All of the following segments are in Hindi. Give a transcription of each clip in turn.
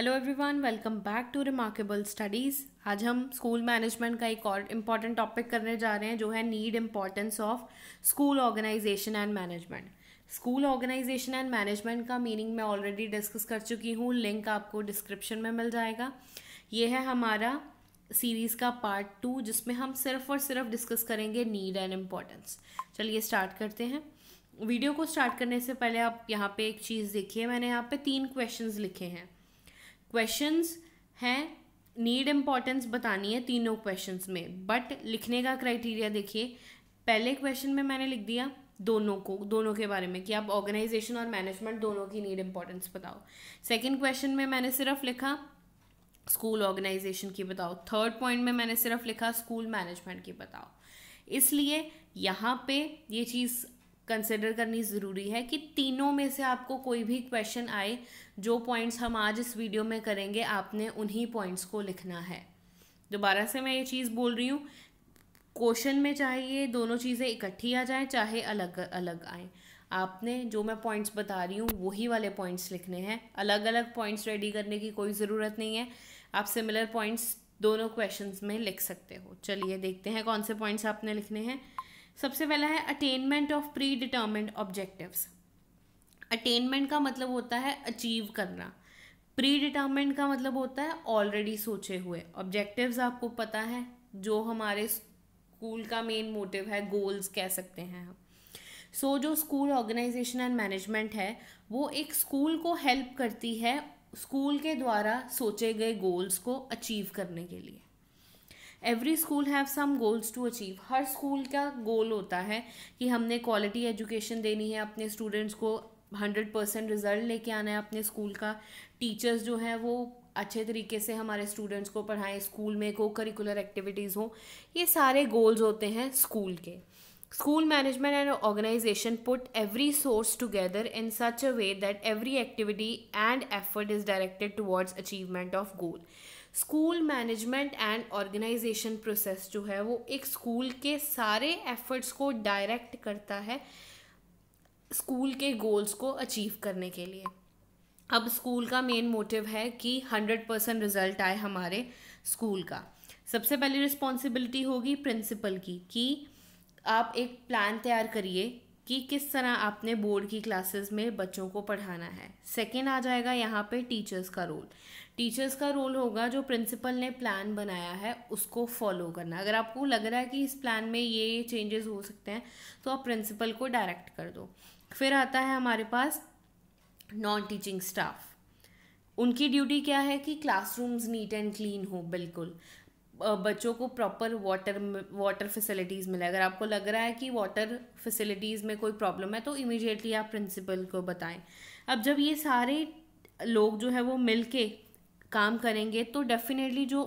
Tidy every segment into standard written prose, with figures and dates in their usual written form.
Hello everyone, welcome back to remarkable studies. आज हम स्कूल मैनेजमेंट का एक और इम्पॉर्टेंट टॉपिक करने जा रहे हैं जो है need importance of school organisation and management. School organisation and management का मीनिंग मैं ऑलरेडी डिस्कस कर चुकी हूँ, लिंक आपको डिस्क्रिप्शन में मिल जाएगा। ये है हमारा सीरीज़ का पार्ट 2 जिसमें हम सिर्फ और सिर्फ डिस्कस करेंगे नीड एंड इम्पॉर्टेंस। चलिए स्टार्ट करते हैं। वीडियो को स्टार्ट करने से पहले आप यहाँ पे एक चीज़ देखिए, मैंने यहाँ पे 3 क्वेश्चंस लिखे हैं। क्वेश्चंस हैं, नीड इम्पॉर्टेंस बतानी है तीनों क्वेश्चंस में, बट लिखने का क्राइटेरिया देखिए। पहले क्वेश्चन में मैंने लिख दिया दोनों के बारे में कि आप ऑर्गेनाइजेशन और मैनेजमेंट दोनों की नीड इम्पॉर्टेंस बताओ। सेकंड क्वेश्चन में मैंने सिर्फ लिखा स्कूल ऑर्गेनाइजेशन की बताओ। थर्ड पॉइंट में मैंने सिर्फ लिखा स्कूल मैनेजमेंट की बताओ। इसलिए यहाँ पे ये चीज़ कंसिडर करनी ज़रूरी है कि तीनों में से आपको कोई भी क्वेश्चन आए, जो पॉइंट्स हम आज इस वीडियो में करेंगे आपने उन्हीं पॉइंट्स को लिखना है। दोबारा से मैं ये चीज़ बोल रही हूँ, क्वेश्चन में चाहे ये दोनों चीज़ें इकट्ठी आ जाएं चाहे अलग अलग आएँ, आपने जो मैं पॉइंट्स बता रही हूँ वही वाले पॉइंट्स लिखने हैं। अलग अलग पॉइंट्स रेडी करने की कोई ज़रूरत नहीं है, आप सिमिलर पॉइंट्स दोनों क्वेश्चंस में लिख सकते हो। चलिए देखते हैं कौन से पॉइंट्स आपने लिखने हैं। सबसे पहला है attainment of pre determined objectives. Attainment का मतलब होता है अचीव करना, प्री डिटर्मिन्ड का मतलब होता है ऑलरेडी सोचे हुए। ऑब्जेक्टिव्स आपको पता है जो हमारे स्कूल का मेन मोटिव है, गोल्स कह सकते हैं हम। सो जो स्कूल ऑर्गेनाइजेशन एंड मैनेजमेंट है वो एक स्कूल को हेल्प करती है स्कूल के द्वारा सोचे गए गोल्स को अचीव करने के लिए। Every school have some goals to achieve. हर स्कूल का गोल होता है कि हमने क्वालिटी एजुकेशन देनी है अपने स्टूडेंट्स को, 100% रिजल्ट लेके आना है अपने स्कूल का। टीचर्स जो है वो अच्छे तरीके से हमारे स्टूडेंट्स को पढ़ाएं, स्कूल में को करिकुलर एक्टिविटीज़ हो, ये सारे गोल्स होते हैं स्कूल के। School management and organization put every source together in such a way that every activity and effort is directed towards achievement of goal. School management and organisation process जो है वो एक स्कूल के सारे एफर्ट्स को डायरेक्ट करता है स्कूल के गोल्स को अचीव करने के लिए। अब स्कूल का मेन मोटिव है कि 100% रिजल्ट आए हमारे स्कूल का। सबसे पहली रिस्पॉन्सिबिलिटी होगी प्रिंसिपल की कि आप एक प्लान तैयार करिए कि किस तरह आपने बोर्ड की क्लासेस में बच्चों को पढ़ाना है। सेकेंड आ जाएगा यहाँ पे टीचर्स का रोल। टीचर्स का रोल होगा जो प्रिंसिपल ने प्लान बनाया है उसको फॉलो करना। अगर आपको लग रहा है कि इस प्लान में ये चेंजेस हो सकते हैं तो आप प्रिंसिपल को डायरेक्ट कर दो। फिर आता है हमारे पास नॉन टीचिंग स्टाफ। उनकी ड्यूटी क्या है कि क्लासरूम्स नीट एंड क्लीन हो, बिल्कुल बच्चों को प्रॉपर वाटर फैसिलिटीज़ मिले। अगर आपको लग रहा है कि वाटर फैसिलिटीज़ में कोई प्रॉब्लम है तो इमीडिएटली आप प्रिंसिपल को बताएं। अब जब ये सारे लोग जो है वो मिल के काम करेंगे तो डेफिनेटली जो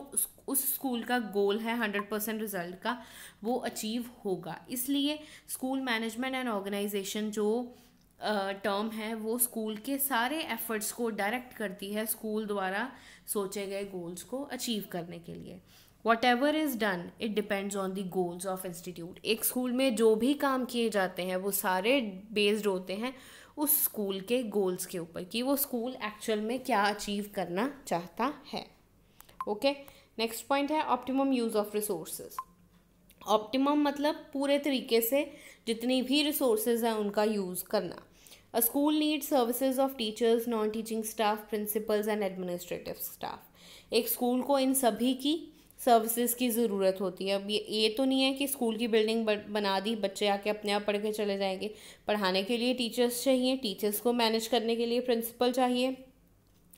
उस स्कूल का गोल है 100% रिजल्ट का वो अचीव होगा। इसलिए स्कूल मैनेजमेंट एंड ऑर्गेनाइजेशन जो टर्म है वो स्कूल के सारे एफर्ट्स को डायरेक्ट करती है स्कूल द्वारा सोचे गए गोल्स को अचीव करने के लिए। What ever is done it depends on the goals of institute. एक स्कूल में जो भी काम किए जाते हैं वो सारे बेस्ड होते हैं उस स्कूल के गोल्स के ऊपर कि वो स्कूल एक्चुअल में क्या अचीव करना चाहता है। ओके, नेक्स्ट पॉइंट है optimum use of resources. Optimum मतलब पूरे तरीके से जितनी भी रिसोर्सेज हैं उनका यूज़ करना। अ school needs services of teachers, non teaching staff, principles and administrative staff. एक स्कूल को इन सभी की सर्विसेज की ज़रूरत होती है। अब ये तो नहीं है कि स्कूल की बिल्डिंग बना दी, बच्चे आके अपने आप पढ़ के चले जाएंगे। पढ़ाने के लिए टीचर्स चाहिए, टीचर्स को मैनेज करने के लिए प्रिंसिपल चाहिए,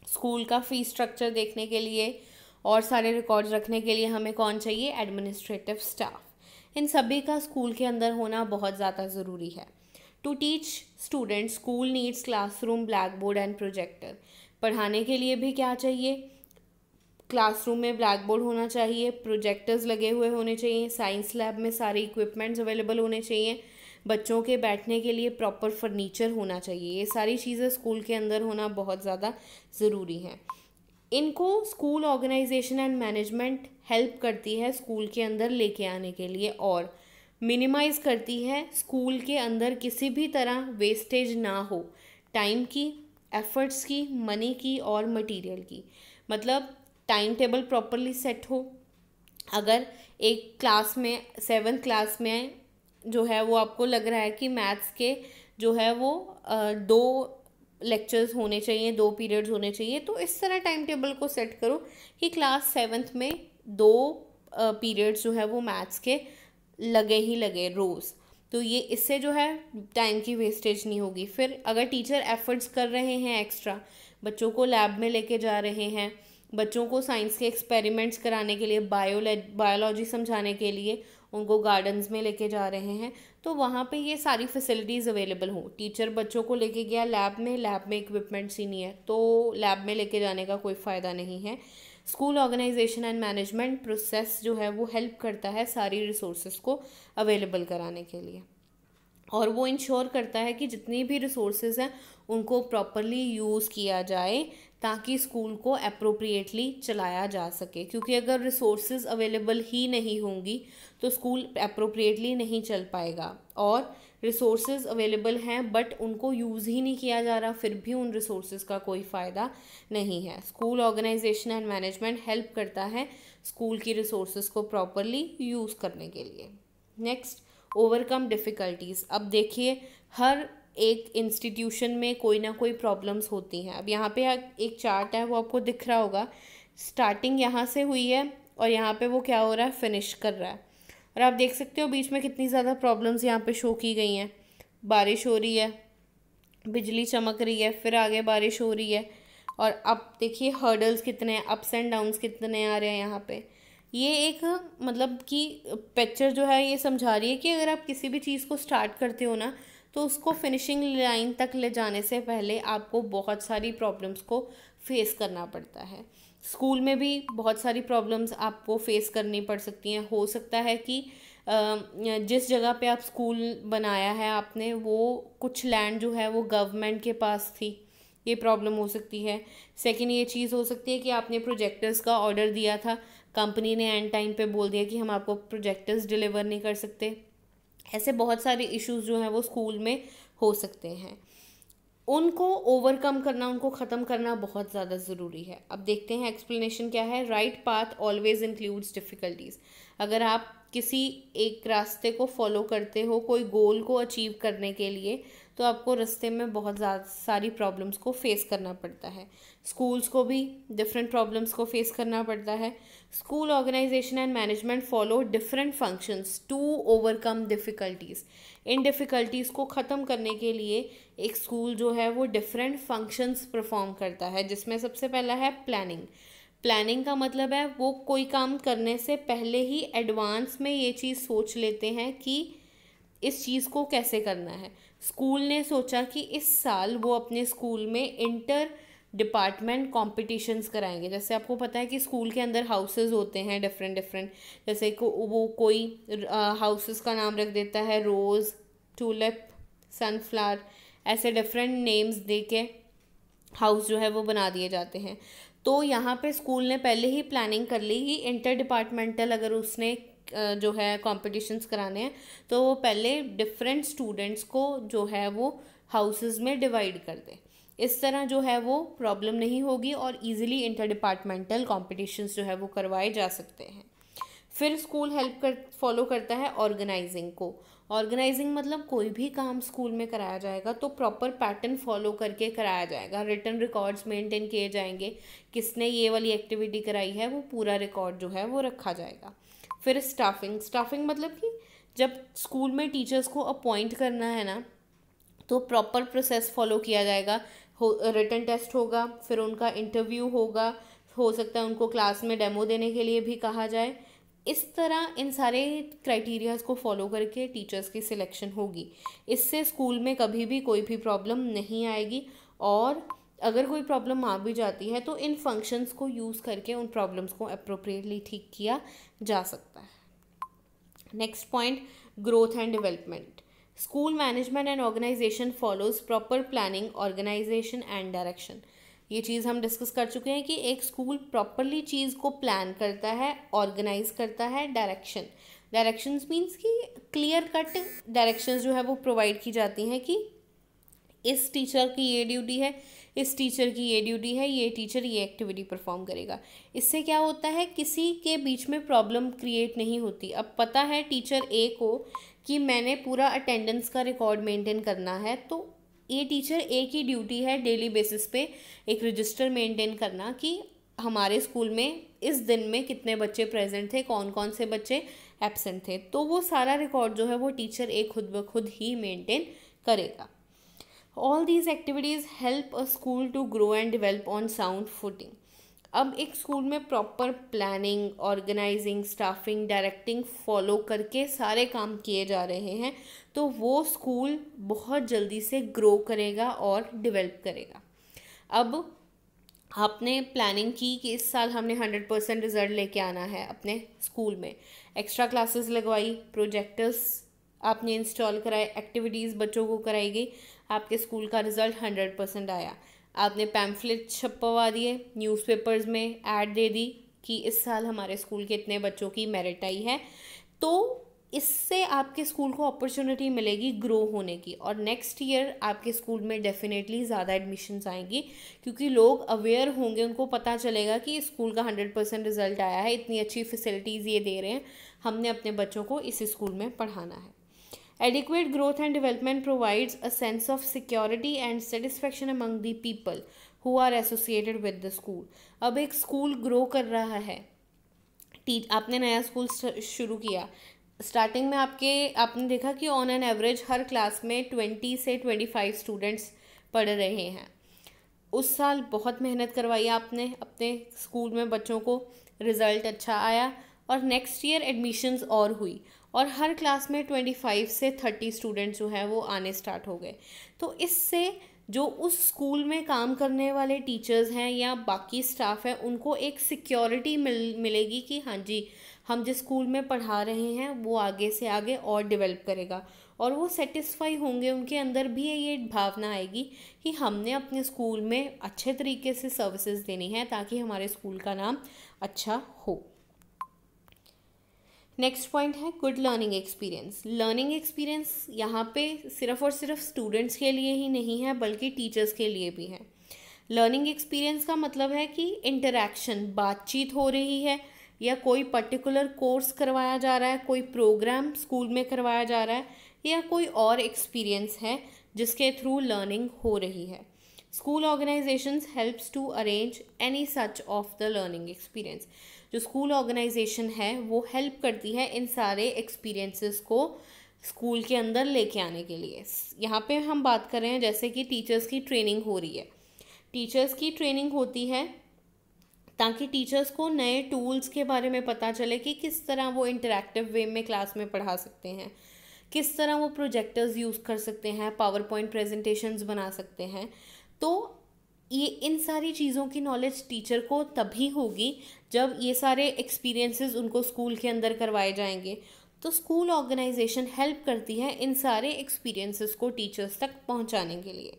स्कूल का फीस स्ट्रक्चर देखने के लिए और सारे रिकॉर्ड्स रखने के लिए हमें कौन चाहिए, एडमिनिस्ट्रेटिव स्टाफ। इन सभी का स्कूल के अंदर होना बहुत ज़्यादा ज़रूरी है। To teach student school needs classroom, black board and projector. पढ़ाने के लिए भी क्या चाहिए, क्लासरूम में ब्लैक बोर्ड होना चाहिए, प्रोजेक्टर्स लगे हुए होने चाहिए, साइंस लैब में सारे इक्विपमेंट्स अवेलेबल होने चाहिए, बच्चों के बैठने के लिए प्रॉपर फर्नीचर होना चाहिए। ये सारी चीज़ें स्कूल के अंदर होना बहुत ज़्यादा ज़रूरी है। इनको school organisation and management help करती है स्कूल के अंदर लेके आने के लिए और मिनिमाइज़ करती है स्कूल के अंदर किसी भी तरह वेस्टेज ना हो, टाइम की, एफर्ट्स की, मनी की और मटेरियल की। मतलब टाइम टेबल प्रॉपरली सेट हो। अगर एक क्लास में 7th क्लास में जो है वो आपको लग रहा है कि मैथ्स के जो है वो 2 लेक्चर्स होने चाहिए, 2 पीरियड्स होने चाहिए, तो इस तरह टाइम टेबल को सेट करो कि क्लास 7th में 2 पीरियड्स जो है वो मैथ्स के लगे ही लगे रोज़। तो ये इससे जो है टाइम की वेस्टेज नहीं होगी। फिर अगर टीचर एफर्ट्स कर रहे हैं एक्स्ट्रा, बच्चों को लैब में लेके जा रहे हैं, बच्चों को साइंस के एक्सपेरिमेंट्स कराने के लिए, बायोलॉजी समझाने के लिए उनको गार्डन्स में लेके जा रहे हैं, तो वहाँ पे ये सारी फैसिलिटीज़ अवेलेबल हों। टीचर बच्चों को लेके गया लैब में इक्विपमेंट्स ही नहीं है, तो लैब में लेके जाने का कोई फ़ायदा नहीं है। School organisation and management process जो है वो हेल्प करता है सारी रिसोर्सेज को अवेलेबल कराने के लिए, और वो इंश्योर करता है कि जितनी भी रिसोर्सेज हैं उनको प्रॉपरली यूज़ किया जाए ताकि स्कूल को अप्रोप्रिएटली चलाया जा सके। क्योंकि अगर रिसोर्सेज अवेलेबल ही नहीं होंगी तो स्कूल अप्रोप्रिएटली नहीं चल पाएगा, और रिसोर्सेज अवेलेबल हैं बट उनको यूज़ ही नहीं किया जा रहा, फिर भी उन रिसोर्सेज का कोई फ़ायदा नहीं है। School organisation and management help करता है स्कूल की रिसोर्सेज को प्रॉपरली यूज़ करने के लिए। Next, overcome difficulties. अब देखिए हर एक इंस्टीट्यूशन में कोई ना कोई प्रॉब्लम्स होती हैं। अब यहाँ पे एक चार्ट है वो आपको दिख रहा होगा, स्टार्टिंग यहाँ से हुई है और यहाँ पे वो क्या हो रहा है, फिनिश कर रहा है, और आप देख सकते हो बीच में कितनी ज़्यादा प्रॉब्लम्स यहाँ पे शो की गई हैं। बारिश हो रही है, बिजली चमक रही है, फिर आगे बारिश हो रही है, और अब देखिए हर्डल्स कितने, अप्स एंड डाउन्स कितने आ रहे हैं यहाँ पे। ये एक मतलब कि पिक्चर जो है ये समझा रही है कि अगर आप किसी भी चीज़ को स्टार्ट करते हो ना, तो उसको फिनिशिंग लाइन तक ले जाने से पहले आपको बहुत सारी प्रॉब्लम्स को फेस करना पड़ता है। स्कूल में भी बहुत सारी प्रॉब्लम्स आपको फेस करनी पड़ सकती हैं। हो सकता है कि जिस जगह पे आप स्कूल बनाया है आपने, वो कुछ लैंड जो है वो गवर्नमेंट के पास थी, ये प्रॉब्लम हो सकती है। सेकंड ये चीज़ हो सकती है कि आपने प्रोजेक्टर्स का ऑर्डर दिया था, कंपनी ने एंड टाइम पे बोल दिया कि हम आपको प्रोजेक्टर्स डिलीवर नहीं कर सकते। ऐसे बहुत सारे इश्यूज़ जो हैं वो स्कूल में हो सकते हैं। उनको ओवरकम करना, उनको ख़त्म करना बहुत ज़्यादा ज़रूरी है। अब देखते हैं एक्सप्लेनेशन क्या है। Right path always includes difficulties. अगर आप किसी एक रास्ते को फॉलो करते हो कोई गोल को अचीव करने के लिए, तो आपको रास्ते में बहुत ज़्यादा सारी प्रॉब्लम्स को फेस करना पड़ता है। स्कूल्स को भी डिफरेंट प्रॉब्लम्स को फेस करना पड़ता है। School organisation and management follow different functions to overcome difficulties. इन डिफ़िकल्टीज़ को ख़त्म करने के लिए एक स्कूल जो है वो डिफरेंट फंक्शंस परफॉर्म करता है, जिसमें सबसे पहला है प्लानिंग। प्लानिंग का मतलब है वो कोई काम करने से पहले ही एडवांस में ये चीज़ सोच लेते हैं कि इस चीज़ को कैसे करना है। स्कूल ने सोचा कि इस साल वो अपने स्कूल में इंटर डिपार्टमेंट कॉम्पिटिशन्स कराएंगे। जैसे आपको पता है कि स्कूल के अंदर हाउसेस होते हैं डिफरेंट, जैसे वो कोई हाउसेस का नाम रख देता है रोज़, टूलिप, सनफ्लावर, ऐसे डिफरेंट नेम्स दे के हाउस जो है वो बना दिए जाते हैं। तो यहाँ पे स्कूल ने पहले ही प्लानिंग कर ली कि इंटर डिपार्टमेंटल अगर उसने जो है कॉम्पिटिशन्स कराने हैं, तो वो पहले डिफरेंट स्टूडेंट्स को जो है वो हाउसेस में डिवाइड कर दे। इस तरह जो है वो प्रॉब्लम नहीं होगी और इजीली इंटर डिपार्टमेंटल कॉम्पिटिशन्स जो है वो करवाए जा सकते हैं। फिर स्कूल फॉलो करता है ऑर्गेनाइजिंग को। ऑर्गेनाइजिंग मतलब कोई भी काम स्कूल में कराया जाएगा तो प्रॉपर पैटर्न फॉलो करके कराया जाएगा। रिटन रिकॉर्ड्स मेंटेन किए जाएंगे, किसने ये वाली एक्टिविटी कराई है वो पूरा रिकॉर्ड जो है वो रखा जाएगा। फिर स्टाफिंग मतलब कि जब स्कूल में टीचर्स को अपॉइंट करना है ना, तो प्रॉपर प्रोसेस फॉलो किया जाएगा। रिटन टेस्ट होगा, फिर उनका इंटरव्यू होगा, हो सकता है उनको क्लास में डेमो देने के लिए भी कहा जाए। इस तरह इन सारे क्राइटेरियाज को फॉलो करके टीचर्स की सिलेक्शन होगी। इससे स्कूल में कभी भी कोई भी प्रॉब्लम नहीं आएगी, और अगर कोई प्रॉब्लम आ भी जाती है तो इन फंक्शंस को यूज़ करके उन प्रॉब्लम्स को अप्रोप्रिएटली ठीक किया जा सकता है। Next point, growth and development. School management and organisation follows proper planning, organisation and direction. ये चीज़ हम डिस्कस कर चुके हैं कि एक स्कूल प्रॉपरली चीज़ को प्लान करता है, ऑर्गेनाइज करता है। डायरेक्शंस मीन्स कि क्लियर कट डायरेक्शंस जो है वो प्रोवाइड की जाती हैं कि इस टीचर की ये ड्यूटी है, इस टीचर की ये ड्यूटी है, ये टीचर ये एक्टिविटी परफॉर्म करेगा। इससे क्या होता है, किसी के बीच में प्रॉब्लम क्रिएट नहीं होती। अब पता है टीचर ए को कि मैंने पूरा अटेंडेंस का रिकॉर्ड मेंटेन करना है, तो ये टीचर ए की ड्यूटी है डेली बेसिस पे एक रजिस्टर मेंटेन करना कि हमारे स्कूल में इस दिन में कितने बच्चे प्रेजेंट थे, कौन कौन से बच्चे एब्सेंट थे। तो वो सारा रिकॉर्ड जो है वो टीचर एक खुद ब खुद ही मेंटेन करेगा। All these activities help a school to grow and develop on sound footing. अब एक स्कूल में proper planning, organising, staffing, directing follow करके सारे काम किए जा रहे हैं तो वो स्कूल बहुत जल्दी से ग्रो करेगा और डेवलप करेगा। अब आपने प्लानिंग की कि इस साल हमने 100% रिजल्ट लेके आना है अपने स्कूल में, एक्स्ट्रा क्लासेस लगवाई, प्रोजेक्टर्स आपने इंस्टॉल कराए, एक्टिविटीज़ बच्चों को कराई गई, आपके स्कूल का रिज़ल्ट 100% आया। आपने पैम्फलेट छपवा दिए, न्यूज़पेपर्स में ऐड दे दी कि इस साल हमारे स्कूल के इतने बच्चों की मेरिट आई है, तो इससे आपके स्कूल को अपॉर्चुनिटी मिलेगी ग्रो होने की, और नेक्स्ट ईयर आपके स्कूल में डेफिनेटली ज़्यादा एडमिशन्स आएंगी क्योंकि लोग अवेयर होंगे, उनको पता चलेगा कि स्कूल का 100% रिजल्ट आया है, इतनी अच्छी फैसिलिटीज़ ये दे रहे हैं, हमने अपने बच्चों को इस स्कूल में पढ़ाना है। Adequate growth and development provides a sense of security and satisfaction among the people who are associated with the school. अब एक स्कूल ग्रो कर रहा है, आपने नया स्कूल शुरू किया, स्टार्टिंग में आपने देखा कि on an average her class में 20 से 25 स्टूडेंट्स पढ़ रहे हैं। उस साल बहुत मेहनत करवाई आपने अपने स्कूल में बच्चों को, रिज़ल्ट अच्छा आया और नेक्स्ट ईयर एडमिशन्स और हुई और हर क्लास में 25 से 30 स्टूडेंट्स जो हैं वो आने स्टार्ट हो गए। तो इससे जो उस स्कूल में काम करने वाले टीचर्स हैं या बाकी स्टाफ है उनको एक सिक्योरिटी मिलेगी कि हाँ जी, हम जिस स्कूल में पढ़ा रहे हैं वो आगे से आगे और डेवलप करेगा, और वो सेटिस्फाई होंगे, उनके अंदर भी ये भावना आएगी कि हमने अपने स्कूल में अच्छे तरीके से सर्विसेज देनी है ताकि हमारे स्कूल का नाम अच्छा हो। नेक्स्ट पॉइंट है good learning experience. Learning experience यहाँ पे सिर्फ और सिर्फ स्टूडेंट्स के लिए ही नहीं है बल्कि टीचर्स के लिए भी है। लर्निंग एक्सपीरियंस का मतलब है कि इंटरैक्शन, बातचीत हो रही है या कोई पर्टिकुलर कोर्स करवाया जा रहा है, कोई प्रोग्राम स्कूल में करवाया जा रहा है या कोई और एक्सपीरियंस है जिसके थ्रू लर्निंग हो रही है। School organisations helps to arrange any such of the learning experience. जो स्कूल ऑर्गेनाइजेशन है वो हेल्प करती है इन सारे एक्सपीरियंसेस को स्कूल के अंदर लेके आने के लिए। यहाँ पे हम बात कर रहे हैं जैसे कि टीचर्स की ट्रेनिंग हो रही है, टीचर्स की ट्रेनिंग होती है ताकि टीचर्स को नए टूल्स के बारे में पता चले कि किस तरह वो इंटरैक्टिव वे में क्लास में पढ़ा सकते हैं, किस तरह वो प्रोजेक्टर्स यूज़ कर सकते हैं, पावर पॉइंट प्रेजेंटेशंस बना सकते हैं। तो ये इन सारी चीज़ों की नॉलेज टीचर को तभी होगी जब ये सारे एक्सपीरियंसेस उनको स्कूल के अंदर करवाए जाएंगे। तो स्कूल ऑर्गेनाइजेशन हेल्प करती है इन सारे एक्सपीरियंसेस को टीचर्स तक पहुंचाने के लिए।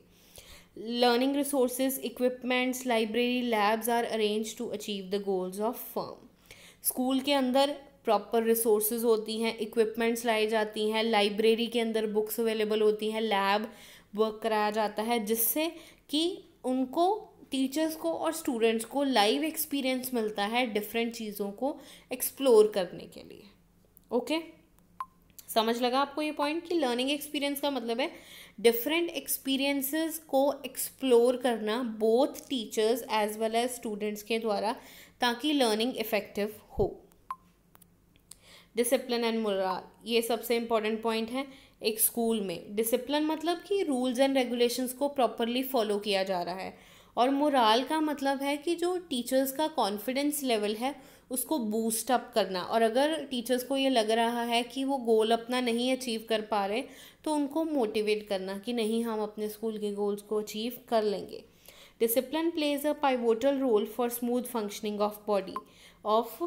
Learning resources, equipments, library, labs are arrange to achieve the goals of firm. School के अंदर प्रॉपर रिसोर्सेज होती हैं, इक्विपमेंट्स लाई जाती हैं, लाइब्रेरी के अंदर बुक्स अवेलेबल होती हैं, लैब वर्क कराया जाता है जिससे कि उनको, टीचर्स को और स्टूडेंट्स को लाइव एक्सपीरियंस मिलता है डिफरेंट चीज़ों को एक्सप्लोर करने के लिए। ओके, समझ लगा आपको ये पॉइंट कि लर्निंग एक्सपीरियंस का मतलब है डिफरेंट एक्सपीरियंसेस को एक्सप्लोर करना both teachers as well as students के द्वारा ताकि लर्निंग इफेक्टिव हो। डिसिप्लिन एंड मोरल, ये सबसे इम्पॉर्टेंट पॉइंट है एक स्कूल में। डिसिप्लिन मतलब कि रूल्स एंड रेगुलेशंस को प्रॉपरली फॉलो किया जा रहा है, और मोरल का मतलब है कि जो टीचर्स का कॉन्फिडेंस लेवल है उसको बूस्ट अप करना, और अगर टीचर्स को ये लग रहा है कि वो गोल अपना नहीं अचीव कर पा रहे तो उनको मोटिवेट करना कि नहीं, हम अपने स्कूल के गोल्स को अचीव कर लेंगे। Discipline plays a pivotal role for smooth functioning of body of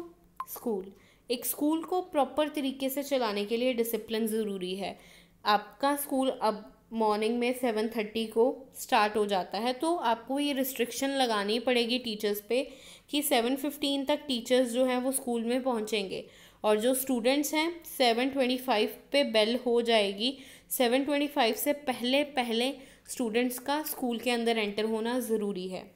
school. एक स्कूल को प्रॉपर तरीके से चलाने के लिए डिसिप्लिन ज़रूरी है। आपका स्कूल अब मॉर्निंग में 7:30 को स्टार्ट हो जाता है तो आपको ये रिस्ट्रिक्शन लगानी पड़ेगी टीचर्स पे कि 7:15 तक टीचर्स जो हैं वो स्कूल में पहुंचेंगे, और जो स्टूडेंट्स हैं 7:25 पे बेल हो जाएगी, 7:25 से पहले पहले स्टूडेंट्स का स्कूल के अंदर एंटर होना ज़रूरी है।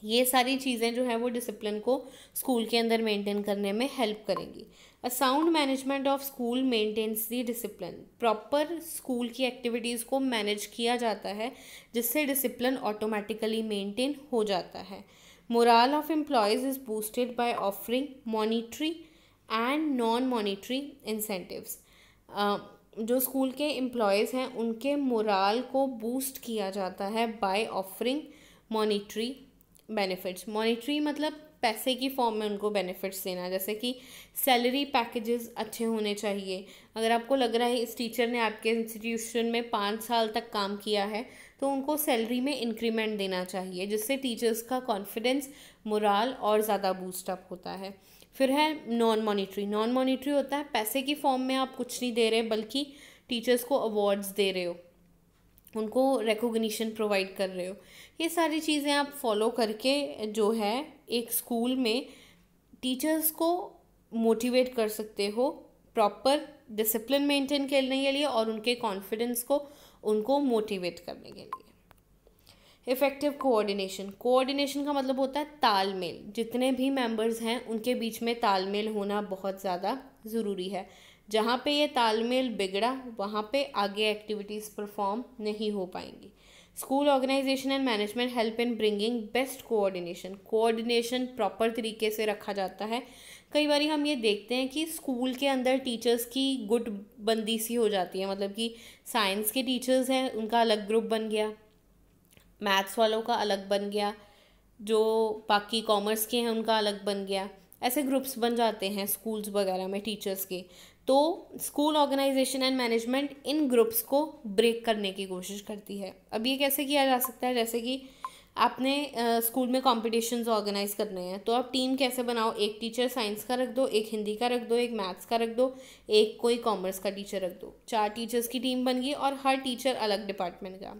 ये सारी चीज़ें जो है वो डिसिप्लिन को स्कूल के अंदर मेंटेन करने में हेल्प करेंगी। A sound management of school maintains the discipline. Proper school की एक्टिविटीज़ को मैनेज किया जाता है जिससे डिसिप्लिन ऑटोमेटिकली मेंटेन हो जाता है। Moral of employees is boosted by offering monetary and non monetary incentives. जो स्कूल के एम्प्लॉयज़ हैं उनके मोरल को बूस्ट किया जाता है by offering monetary benefits. Monetary मतलब पैसे की फॉर्म में उनको बेनिफिट्स देना, जैसे कि सैलरी पैकेजेस अच्छे होने चाहिए। अगर आपको लग रहा है इस टीचर ने आपके इंस्टीट्यूशन में 5 साल तक काम किया है तो उनको सैलरी में इंक्रीमेंट देना चाहिए, जिससे टीचर्स का कॉन्फिडेंस मोरल और ज़्यादा बूस्टअप होता है। फिर है नॉन मॉनिटरी। नॉन मॉनिटरी होता है पैसे की फॉर्म में आप कुछ नहीं दे रहे बल्कि टीचर्स को अवार्ड्स दे रहे हो, उनको रिकॉग्निशन प्रोवाइड कर रहे हो। ये सारी चीज़ें आप फॉलो करके जो है एक स्कूल में टीचर्स को मोटिवेट कर सकते हो प्रॉपर डिसिप्लिन मेंटेन करने के लिए और उनके कॉन्फिडेंस को उनको मोटिवेट करने के लिए। Effective coordination. कोऑर्डिनेशन का मतलब होता है तालमेल। जितने भी मेंबर्स हैं उनके बीच में तालमेल होना बहुत ज़्यादा ज़रूरी है। जहाँ पे ये तालमेल बिगड़ा वहाँ पे आगे एक्टिविटीज़ परफॉर्म नहीं हो पाएंगी। School organisation and management help in bringing best coordination. Coordination proper तरीके से रखा जाता है। कई बार हम ये देखते हैं कि स्कूल के अंदर टीचर्स की गुट बंदी सी हो जाती है, मतलब कि साइंस के टीचर्स हैं उनका अलग ग्रुप बन गया, मैथ्स वालों का अलग बन गया, जो बाकी कॉमर्स के हैं उनका अलग बन गया। ऐसे ग्रुप्स बन जाते हैं स्कूल्स वगैरह में टीचर्स के। तो स्कूल ऑर्गेनाइजेशन एंड मैनेजमेंट इन ग्रुप्स को ब्रेक करने की कोशिश करती है। अब ये कैसे किया जा सकता है, जैसे कि आपने स्कूल में कॉम्पिटिशन्स ऑर्गेनाइज करने हैं तो आप टीम कैसे बनाओ, एक टीचर साइंस का रख दो, एक हिंदी का रख दो, एक मैथ्स का रख दो, एक कोई कॉमर्स का टीचर रख दो। 4 टीचर्स की टीम बन गई और हर टीचर अलग डिपार्टमेंट का।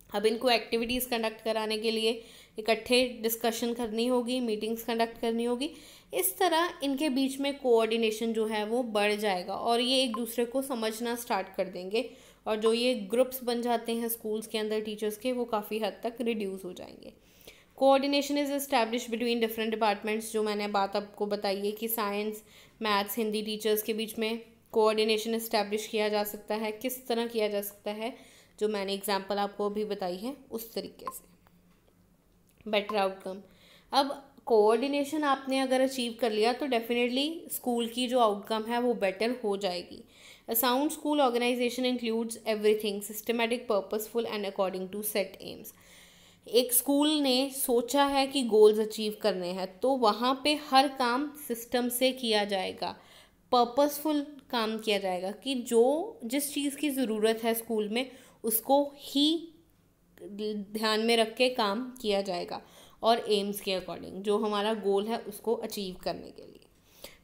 अब इनको एक्टिविटीज़ कंडक्ट कराने के लिए इकट्ठे डिस्कशन करनी होगी, मीटिंग्स कंडक्ट करनी होगी। इस तरह इनके बीच में कोऑर्डिनेशन जो है वो बढ़ जाएगा और ये एक दूसरे को समझना स्टार्ट कर देंगे और जो ये ग्रुप्स बन जाते हैं स्कूल्स के अंदर टीचर्स के, वो काफ़ी हद तक रिड्यूस हो जाएंगे। Coordination is establish between different departments. जो मैंने बात आपको बताई है कि साइंस, मैथ्स, हिंदी टीचर्स के बीच में कोऑर्डिनेशन इस्टेब्लिश किया जा सकता है। किस तरह किया जा सकता है, जो मैंने एग्जांपल आपको अभी बताई है उस तरीके से। Better outcome. अब कोऑर्डिनेशन आपने अगर अचीव कर लिया तो डेफिनेटली स्कूल की जो आउटकम है वो बेटर हो जाएगी। A sound school organisation includes everything systematic, purposeful and according to set aims. एक स्कूल ने सोचा है कि गोल्स अचीव करने हैं तो वहाँ पे हर काम सिस्टम से किया जाएगा, पर्पसफुल काम किया जाएगा कि जो जिस चीज़ की ज़रूरत है स्कूल में उसको ही ध्यान में रख के काम किया जाएगा और एम्स के अकॉर्डिंग जो हमारा गोल है उसको अचीव करने के लिए।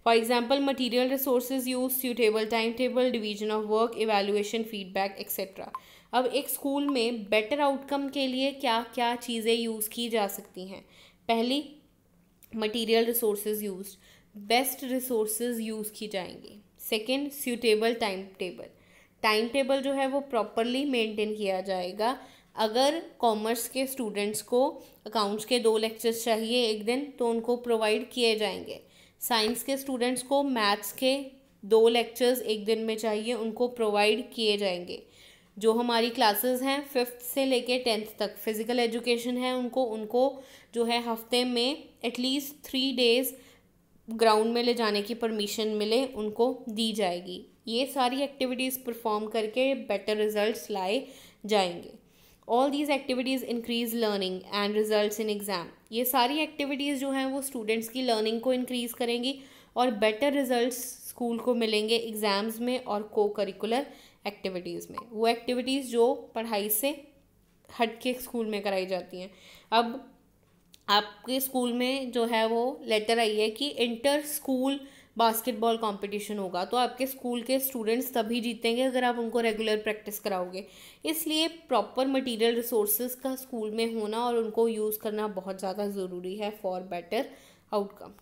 For example material resources use, suitable time table, division of work, evaluation, feedback etcetera. अब एक स्कूल में बेटर आउटकम के लिए क्या क्या चीज़ें यूज़ की जा सकती हैं। पहली, material resources use, best resources use की जाएंगी। Second, suitable time table. Time table जो है वो प्रॉपरली मेंटेन किया जाएगा। अगर कॉमर्स के स्टूडेंट्स को अकाउंट्स के 2 लेक्चर्स चाहिए एक दिन तो उनको प्रोवाइड किए जाएंगे। साइंस के स्टूडेंट्स को मैथ्स के 2 लेक्चर्स एक दिन में चाहिए, उनको प्रोवाइड किए जाएंगे। जो हमारी क्लासेस हैं 5th से लेके 10th तक फिज़िकल एजुकेशन है, उनको जो है हफ्ते में एटलीस्ट 3 डेज़ ग्राउंड में ले जाने की परमिशन मिले उनको दी जाएगी। ये सारी एक्टिविटीज़ परफॉर्म करके बेटर रिजल्ट्स लाए जाएंगे। All these activities increase learning and results in exam. ये सारी एक्टिविटीज़ जो हैं वो स्टूडेंट्स की लर्निंग को इंक्रीज़ करेंगी और बेटर रिजल्ट्स स्कूल को मिलेंगे एग्ज़ाम्स में और को करिकुलर एक्टिविटीज़ में, वो एक्टिविटीज़ जो पढ़ाई से हट के स्कूल में कराई जाती हैं। अब आपके स्कूल में जो है वो लेटर आई है कि इंटर स्कूल बास्केटबॉल कंपटीशन होगा, तो आपके स्कूल के स्टूडेंट्स तभी जीतेंगे अगर आप उनको रेगुलर प्रैक्टिस कराओगे। इसलिए प्रॉपर मटेरियल रिसोर्सेज का स्कूल में होना और उनको यूज़ करना बहुत ज़्यादा ज़रूरी है for better outcome.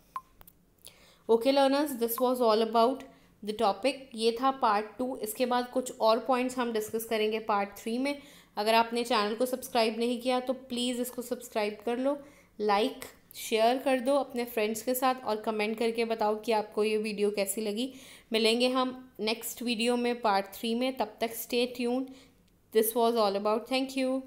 Okay learners, this was all about the topic. ये था पार्ट 2। इसके बाद कुछ और पॉइंट्स हम डिस्कस करेंगे पार्ट 3 में। अगर आपने चैनल को सब्सक्राइब नहीं किया तो प्लीज़ इसको सब्सक्राइब कर लो, लाइक शेयर कर दो अपने फ्रेंड्स के साथ और कमेंट करके बताओ कि आपको ये वीडियो कैसी लगी। मिलेंगे हम नेक्स्ट वीडियो में पार्ट 3 में, तब तक stay tuned. This was all about. Thank you.